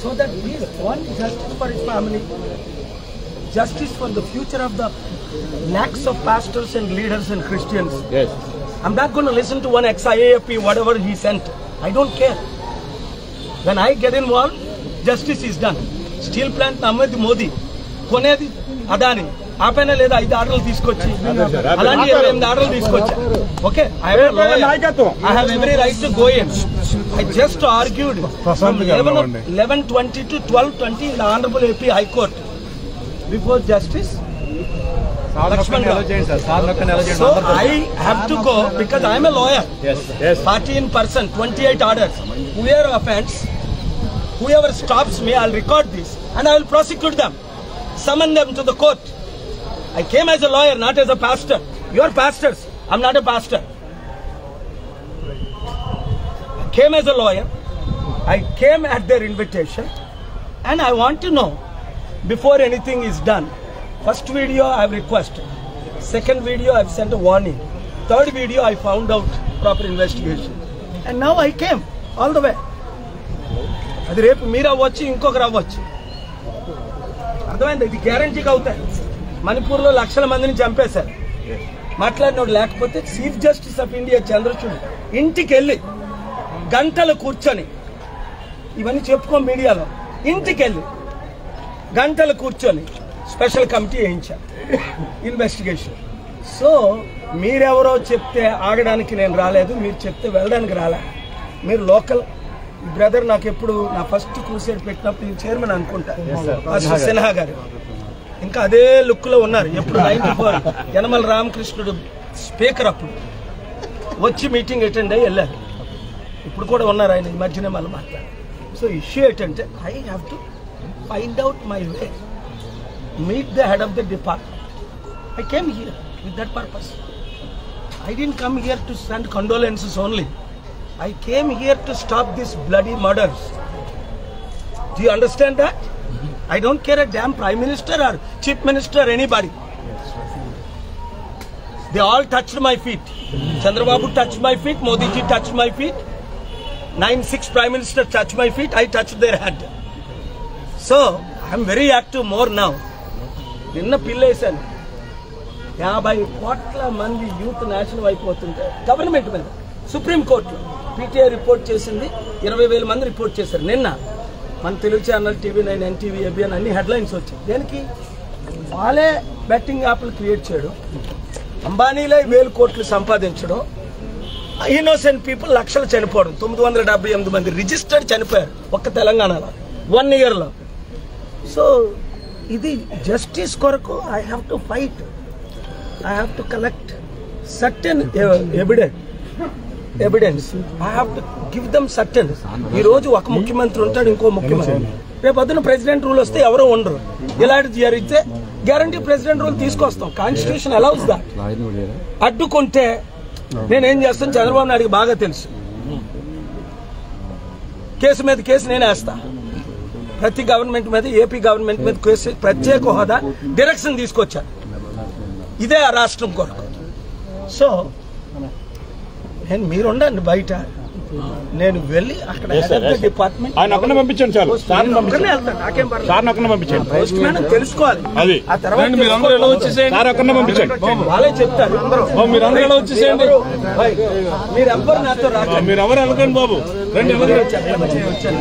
So that he wants justice for his family, justice for the future of the lakhs of pastors and leaders and Christians. Yes. I'm not going to listen to one ex-IAFP, whatever he sent. I don't care. When I get involved, justice is done. Steel plant Namadi Modi, Konedi Adani, Apena Leda, I Darrell Discochi, Alani Darrell Discochi. Okay, I have every right to go in. I just argued from 11:20 to 12:20 in the Honorable AP High Court before Justice. So I have to go because I am a lawyer. Yes. Party in person, 28 orders. Whoever offends, whoever stops me, I'll record this and I will prosecute them. Summon them to the court. I came as a lawyer, not as a pastor. You are pastors. I'm not a pastor. I came as a lawyer. I came at their invitation and I want to know before anything is done. First video I have requested. Second video I have sent a warning. Third video I found out proper investigation. And now I came all the way. అది రేపు మీరు అవ్వచ్చు ఇంకొకరు అవ్వచ్చు అర్థమైంది ఇది గ్యారంటీగా అవుతాయి మణిపూర్లో లక్షల మందిని చంపేశారు మాట్లాడినోడు లేకపోతే chief justice of India Chandrachud ఇంటికి వెళ్ళి గంటలు కూర్చొని ఇవన్నీ చెప్పుకో మీడియాలో ఇంటికి వెళ్ళి గంటలు కూర్చొని స్పెషల్ కమిటీ వేయించారు ఇన్వెస్టిగేషన్ సో మీరెవరో చెప్తే ఆగడానికి నేను రాలేదు మీరు చెప్తే వెళ్ళడానికి రాలే మీరు లోకల్ బ్రదర్ నాకు ఎప్పుడు నా ఫస్ట్ క్రూసేడ్ పెట్టినప్పుడు నేను చైర్మన్ అనుకుంటా సిన్హా గారు ఇంకా అదే లుక్ లో ఉన్నారు ఎప్పుడు 94 యనమల రామకృష్ణుడు స్పీకర్ అప్పుడు వచ్చి మీటింగ్ అటెండ్ అయ్యి వెళ్ళారు ఇప్పుడు కూడా ఉన్నారు ఆయన ఈ మధ్యనే మళ్ళీ మాట్లాడారు సో ఇష్యూ ఏంటంటే I have to find out my way meet the head of the department. I came here with that purpose. I didn't come here to send condolences only. I came here to stop these bloody murders. Do you understand that? I don't care a damn prime minister or chief minister or anybody. They all touched my feet. Chandrababu touched my feet, Modi ji touched my feet. 9-6 prime minister touched my feet, I touched their head. So, I am very active more now. నిన్న పిల్లేశాను 50 కోట్ల మంది youth national అయిపోతుంటే government మీద సుప్రీంకోర్టులో PTI report చేసింది 20,000 మంది report చేశారు నిన్న మన Telugu channel TV9 NTV ABN అన్ని హెడ్లైన్స్ వచ్చాయి దేనికి వాళ్ళే బెట్టింగ్ యాప్లు క్రియేట్ చేయడం అంబానీలే 1,000 కోట్లు సంపాదించడం ఇన్నోసెంట్ పీపుల్ లక్షలు చనిపోవడం 978 మంది రిజిస్టర్డ్ చనిపోయారు ఒక్క తెలంగాణలో 1 yearలో సో ఇది జస్టిస్ కొరకు I have to fight I have to collect certain evidence I have to give them certain ఈ రోజు ఒక ముఖ్యమంత్రి ఉంటాడు ఇంకో ముఖ్యమంత్రి రేపు పొద్దున ప్రెసిడెంట్ రూల్ వస్తే ఎవరో ఉండరు ఇలాంటిది జరిగితే గ్యారంటీ ప్రెసిడెంట్ రూల్ తీసుకొస్తాం కాన్స్టిట్యూషన్ అలౌస్ దాట్ అడ్డుకుంటే నేనేం చేస్తాను చంద్రబాబు నాయుడికి బాగా తెలుసు కేసు మీద కేసు నేనే వేస్తా ప్రతి గవర్నమెంట్ మీద ఏపీ గవర్నమెంట్ మీద కేసు ప్రత్యేక హోదా డైరెక్షన్ తీసుకొచ్చారు ఇదే ఆ రాష్ట్రం కొరకు సో నేను మీరుండండి బయట నేను వెళ్ళి అక్కడ డిపార్ట్మెంట్ తెలుసుకోవాలి ఆ తర్వాత వాళ్ళే చెప్తారు మీరు ఎవ్వరు నాతో రాక మీరు ఎవరు అనుకోండి బాబు వచ్చాను